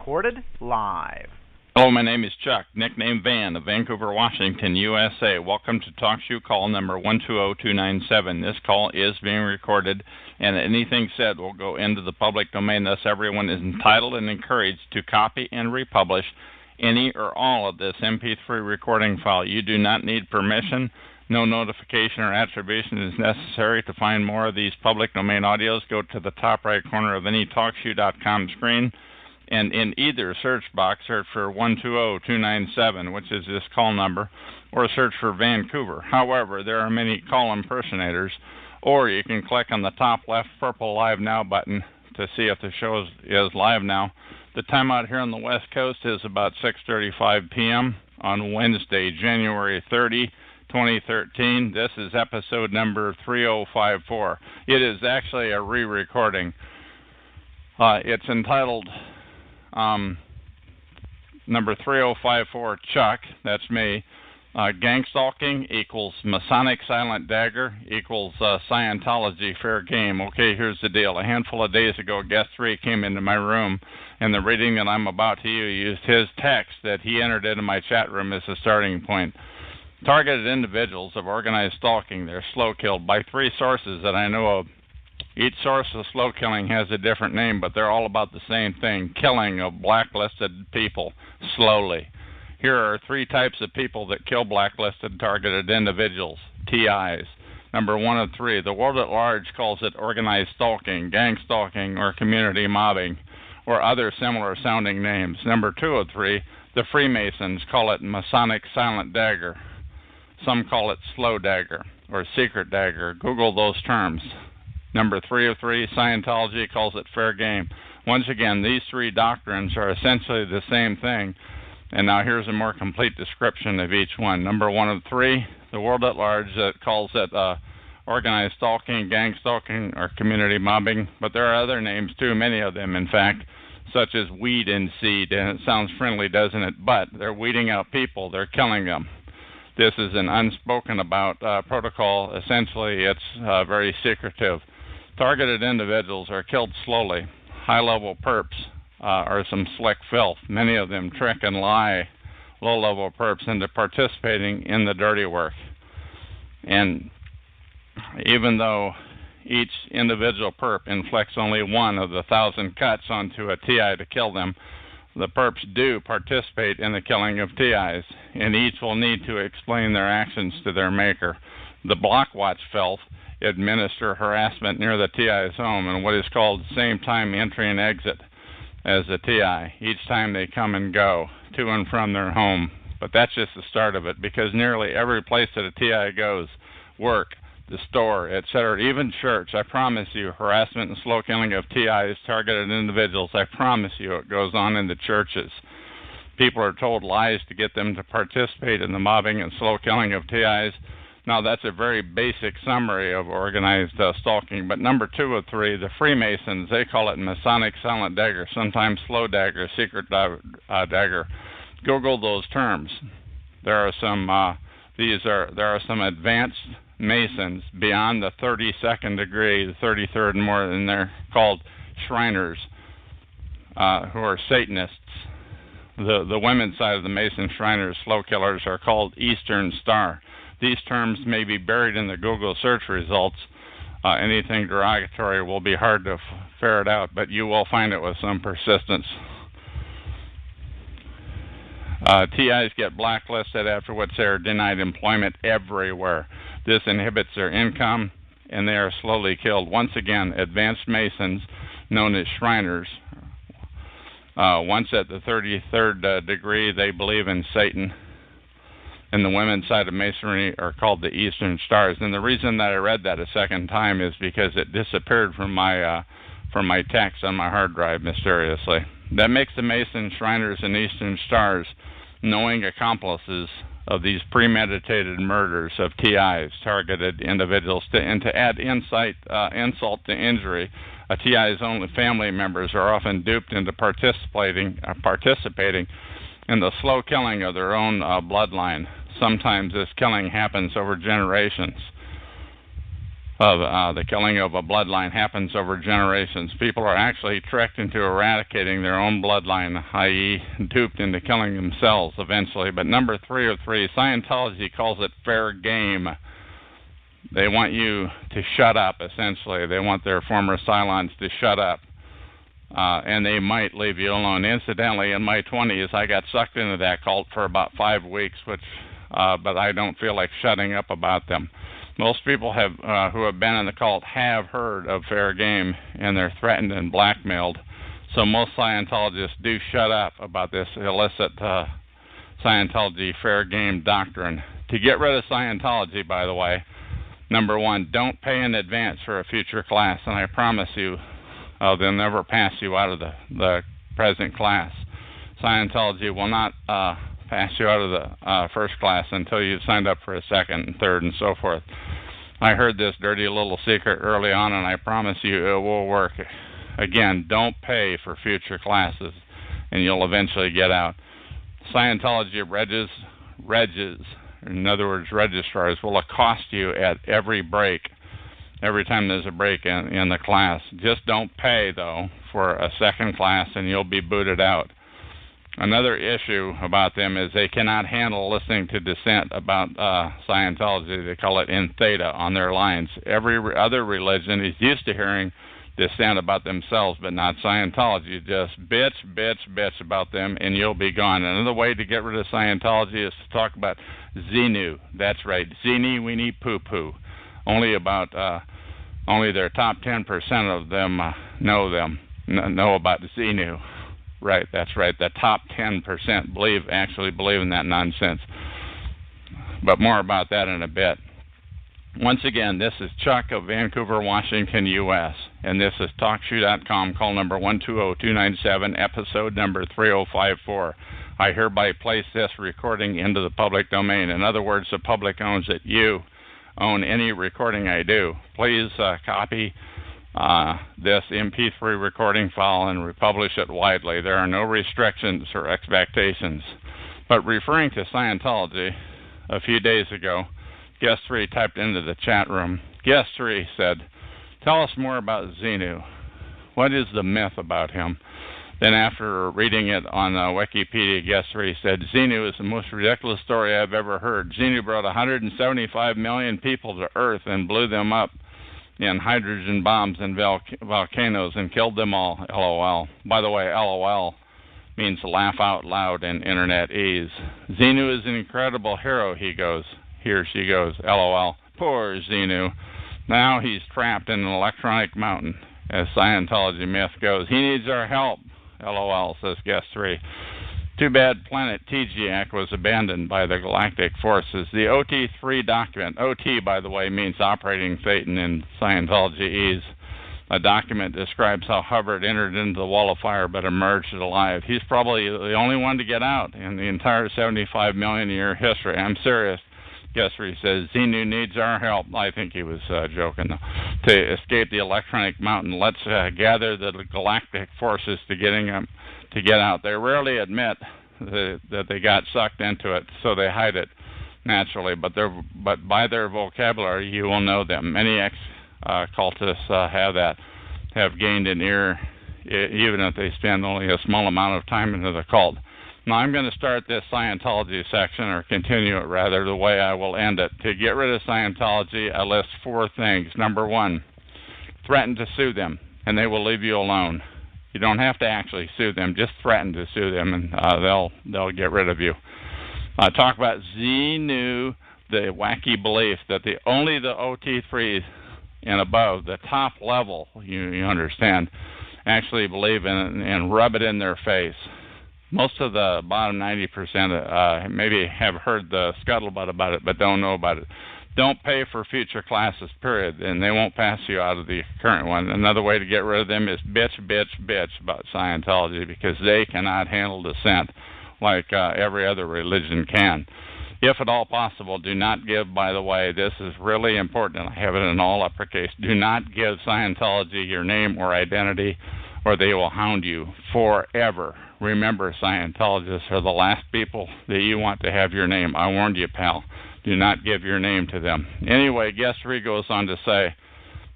recorded live. Hello, my name is Chuck, nickname Van, of Vancouver, Washington, USA. Welcome to TalkShoe call number 120297. This call is being recorded, and anything said will go into the public domain. Thus, everyone is entitled and encouraged to copy and republish any or all of this MP3 recording file. You do not need permission. No notification or attribution is necessary. To find more of these public domain audios, go to the top right corner of any TalkShoe.com screen, and in either search box, search for 120297, which is this call number, or search for Vancouver. However, there are many call impersonators, or you can click on the top left purple Live Now button to see if the show is live now. The time out here on the West Coast is about 6:35 p.m. on Wednesday, January 30, 2013. This is episode number 3054. It is actually a re-recording. It's entitled number 3054, Chuck, that's me. Gangstalking equals Masonic silent dagger equals Scientology fair game. Okay, here's the deal. A handful of days ago, guest 3 came into my room, and the reading that I'm about to use his text that he entered into my chat room as a starting point. Targeted individuals of organized stalking. They're slow killed by 3 sources that I know of. Each source of slow killing has a different name, but they're all about the same thing, killing of blacklisted people slowly. Here are 3 types of people that kill blacklisted targeted individuals, TIs. Number 1 of 3, the world at large calls it organized stalking, gang stalking, or community mobbing, or other similar sounding names. Number 2 of 3, the Freemasons call it Masonic silent dagger. Some call it slow dagger, or secret dagger. Google those terms. Number 3 of 3, Scientology calls it fair game. Once again, these 3 doctrines are essentially the same thing. And now here's a more complete description of each one. Number 1 of 3, the world at large that calls it organized stalking, gang stalking, or community mobbing. But there are other names too, many of them, in fact, such as weed and seed. And it sounds friendly, doesn't it? But they're weeding out people. They're killing them. This is an unspoken about protocol. Essentially, it's very secretive. Targeted individuals are killed slowly. High-level perps are some slick filth. Many of them trick and lie low-level perps into participating in the dirty work. And even though each individual perp inflicts only one of the 1,000 cuts onto a TI to kill them, the perps do participate in the killing of TIs, and each will need to explain their actions to their maker. The Blockwatch filth administer harassment near the TI's home in what is called same time entry and exit as the TI. Each time they come and go to and from their home. But that's just the start of it, because nearly every place that a TI goes, work, the store, etc., even church, I promise you, harassment and slow killing of TIs, targeted individuals, I promise you it goes on in the churches. People are told lies to get them to participate in the mobbing and slow killing of TIs. Now, that's a very basic summary of organized stalking. But number 2 of 3, the Freemasons, they call it Masonic silent dagger, sometimes slow dagger, secret dagger. Google those terms. There are some advanced Masons beyond the 32nd degree, the 33rd and more, and they're called Shriners, who are Satanists. The women's side of the Mason Shriners, slow killers, are called Eastern Star. These terms may be buried in the Google search results. Anything derogatory will be hard to ferret out, but you will find it with some persistence. TIs get blacklisted after which they are denied employment everywhere. This inhibits their income, and they are slowly killed. Once again, advanced Masons, known as Shriners, once at the 33rd degree, they believe in Satan. And the women's side of Masonry are called the Eastern Stars. And the reason that I read that a second time is because it disappeared from my text on my hard drive mysteriously. That makes the Mason Shriners and Eastern Stars knowing accomplices of these premeditated murders of TIs, targeted individuals. And to add insult to injury, a TI's only family members are often duped into participating in the slow killing of their own bloodline. Sometimes this killing happens over generations. of the killing of a bloodline happens over generations. People are actually tricked into eradicating their own bloodline, i.e. duped into killing themselves eventually. But number 303, Scientology calls it fair game. They want you to shut up, essentially. They want their former Cylons to shut up. And they might leave you alone. Incidentally, in my 20s, I got sucked into that cult for about 5 weeks, but I don't feel like shutting up about them. Most people who have been in the cult have heard of fair game, and they're threatened and blackmailed. So most Scientologists do shut up about this illicit Scientology fair game doctrine. To get rid of Scientology, by the way, number one, don't pay in advance for a future class, and I promise you they'll never pass you out of the present class. Scientology will not pass you out of the first class until you've signed up for a second and third and so forth. I heard this dirty little secret early on, and I promise you it will work. Again, don't pay for future classes, and you'll eventually get out. Scientology in other words, registrars, will accost you at every break, every time there's a break in the class. Just don't pay, though, for a second class, and you'll be booted out. Another issue about them is they cannot handle listening to dissent about Scientology. They call it in theta on their lines. Every other religion is used to hearing dissent about themselves, but not Scientology. Just bitch about them, and you'll be gone. Another way to get rid of Scientology is to talk about Xenu. That's right, Zini weenie poo poo. Only their top 10% of them know about Xenu. Right, that's right. The top 10% actually believe in that nonsense. But more about that in a bit. Once again, this is Chuck of Vancouver, Washington, U.S., and this is TalkShoe.com, call number 120-297, episode number 3054. I hereby place this recording into the public domain. In other words, the public owns it. You own any recording I do. Please copy this MP3 recording file and republish it widely. There are no restrictions or expectations. But referring to Scientology, a few days ago, Guest 3 typed into the chat room. Guest 3 said, "Tell us more about Xenu. What is the myth about him?" Then after reading it on Wikipedia, Guest 3 said, "Xenu is the most ridiculous story I've ever heard. Xenu brought 175 million people to Earth and blew them up in hydrogen bombs and volcanoes and killed them all, LOL. By the way, LOL means laugh out loud in Internetese. Xenu is an incredible hero, he or she goes, LOL. Poor Xenu. Now he's trapped in an electronic mountain, as Scientology myth goes. He needs our help, LOL, says Guest 3. Too bad planet TGAC was abandoned by the galactic forces. The OT3 document, OT, by the way, means operating Satan in Scientology-ese. A document describes how Hubbard entered into the wall of fire but emerged alive. He's probably the only one to get out in the entire 75 million year history. I'm serious. Guest 3 says, Xenu needs our help. I think he was joking, though. To escape the electronic mountain, let's gather the galactic forces to get out. They rarely admit that they got sucked into it, so they hide it naturally. But by their vocabulary, you will know them. Many ex-cultists have gained an ear, even if they spend only a small amount of time into the cult. Now, I'm going to start this Scientology section, or continue it rather, the way I will end it. To get rid of Scientology, I list 4 things. Number 1, threaten to sue them, and they will leave you alone. You don't have to actually sue them, just threaten to sue them, and they'll get rid of you. Talk about Xenu, the wacky belief that only the OT3s and above, the top level, you understand, actually believe in it and rub it in their face. Most of the bottom 90% maybe have heard the scuttlebutt about it, but don't know about it. Don't pay for future classes, period, and they won't pass you out of the current one. Another way to get rid of them is bitch about Scientology, because they cannot handle dissent like every other religion can. If at all possible, do not give, by the way, this is really important, and I have it in all uppercase, do not give Scientology your name or identity, or they will hound you forever. Remember, Scientologists are the last people that you want to have your name. I warned you, pal. Do not give your name to them. Anyway, Guest 3 goes on to say,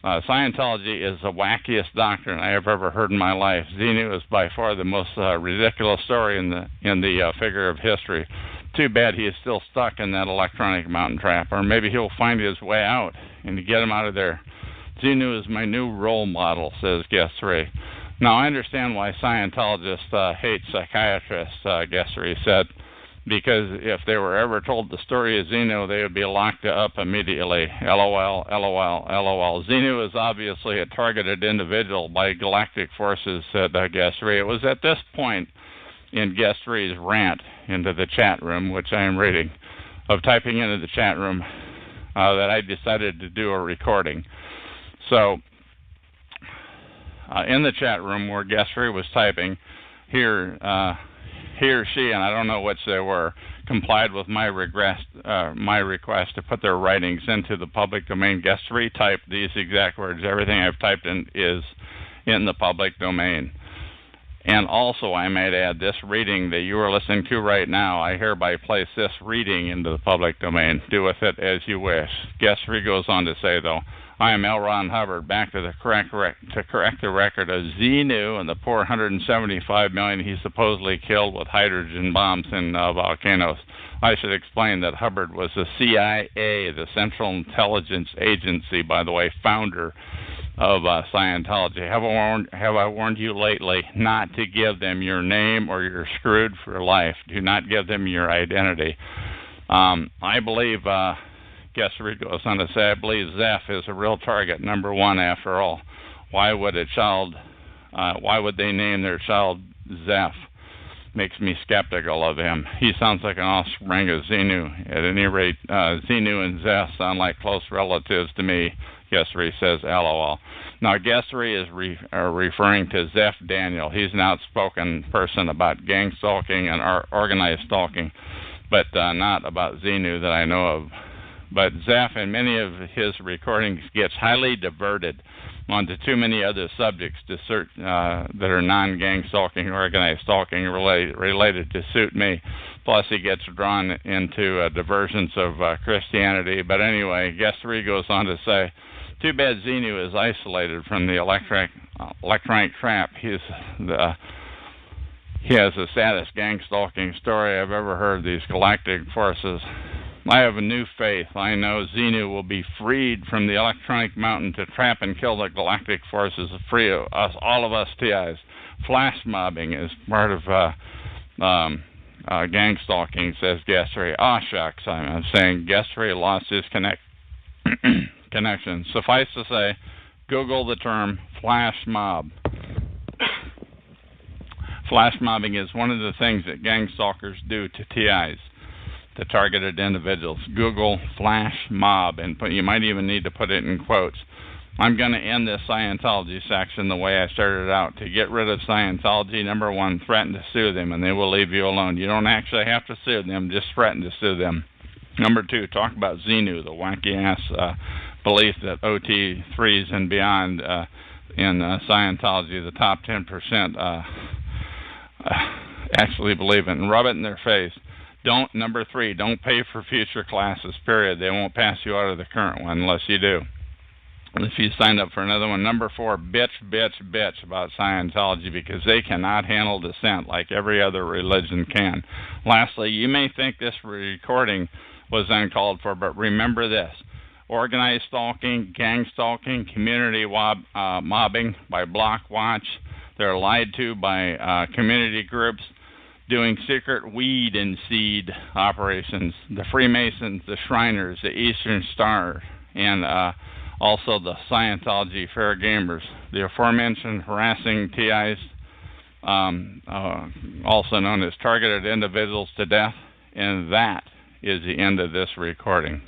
Scientology is the wackiest doctrine I have ever heard in my life. Xenu is by far the most ridiculous story in the figure of history. Too bad he is still stuck in that electronic mountain trap, or maybe he'll find his way out and to get him out of there. Xenu is my new role model, says guest 3. Now, I understand why Scientologists hate psychiatrists, guest 3 said, because if they were ever told the story of Xenu, they would be locked up immediately. LOL, LOL, LOL. Xenu is obviously a targeted individual by galactic forces, said guest 3. It was at this point in guest 3's rant into the chat room, which I am reading, of typing into the chat room, that I decided to do a recording. So, in the chat room where guest 3 was typing, he or she, and I don't know which they were, complied with my request to put their writings into the public domain. Guest 3 typed these exact words. Everything I've typed in is in the public domain. And also, I might add, this reading that you are listening to right now, I hereby place this reading into the public domain. Do with it as you wish. Guest 3 goes on to say, though, I am L. Ron Hubbard, back to correct the record of Xenu and the poor 175 million he supposedly killed with hydrogen bombs in volcanoes. I should explain that Hubbard was the CIA, the Central Intelligence Agency, by the way, founder of Scientology. Have I warned you lately not to give them your name or you're screwed for life? Do not give them your identity. I believe, guest 3 goes on to say, I believe Zeph is a real target, number one after all. Why would they name their child Zeph? Makes me skeptical of him. He sounds like an offspring of Xenu. At any rate, Xenu and Zeph sound like close relatives to me. Guest 3 says, LOL. Now, guest 3 is referring to Zeph Daniel. He's an outspoken person about gang stalking and organized stalking, but not about Xenu that I know of. But Zeph, in many of his recordings, gets highly diverted onto too many other subjects that are non-gang stalking, organized stalking related to suit me. Plus, he gets drawn into diversions of Christianity. But anyway, guest 3 goes on to say, too bad Xenu is isolated from the electronic trap. He has the saddest gang stalking story I've ever heard. These galactic forces. I have a new faith. I know Xenu will be freed from the electronic mountain to trap and kill the galactic forces, free of us, all of us TIs. Flash mobbing is part of gang stalking, says guest 3. Ah, shucks, I'm saying guest 3 lost his connection. Suffice to say, Google the term flash mob. Flash mobbing is one of the things that gang stalkers do to TIs, to targeted individuals. Google flash mob, and you might even need to put it in quotes. I'm going to end this Scientology section the way I started out. To get rid of Scientology, number one, threaten to sue them, and they will leave you alone. You don't actually have to sue them, just threaten to sue them. Number two, talk about Xenu, the wacky-ass belief that OT3s and beyond in Scientology, the top 10%, actually believe it, and rub it in their face. Number three, don't pay for future classes, period. They won't pass you out of the current one unless you do. If you signed up for another one. Number four, bitch about Scientology because they cannot handle dissent like every other religion can. Lastly, you may think this recording was uncalled for, but remember this. Organized stalking, gang stalking, community mobbing by Block Watch. They're lied to by community groups doing secret weed and seed operations. The Freemasons, the Shriners, the Eastern Star, and also the Scientology fair gamers. The aforementioned harassing TIs, also known as targeted individuals to death, and that is the end of this recording.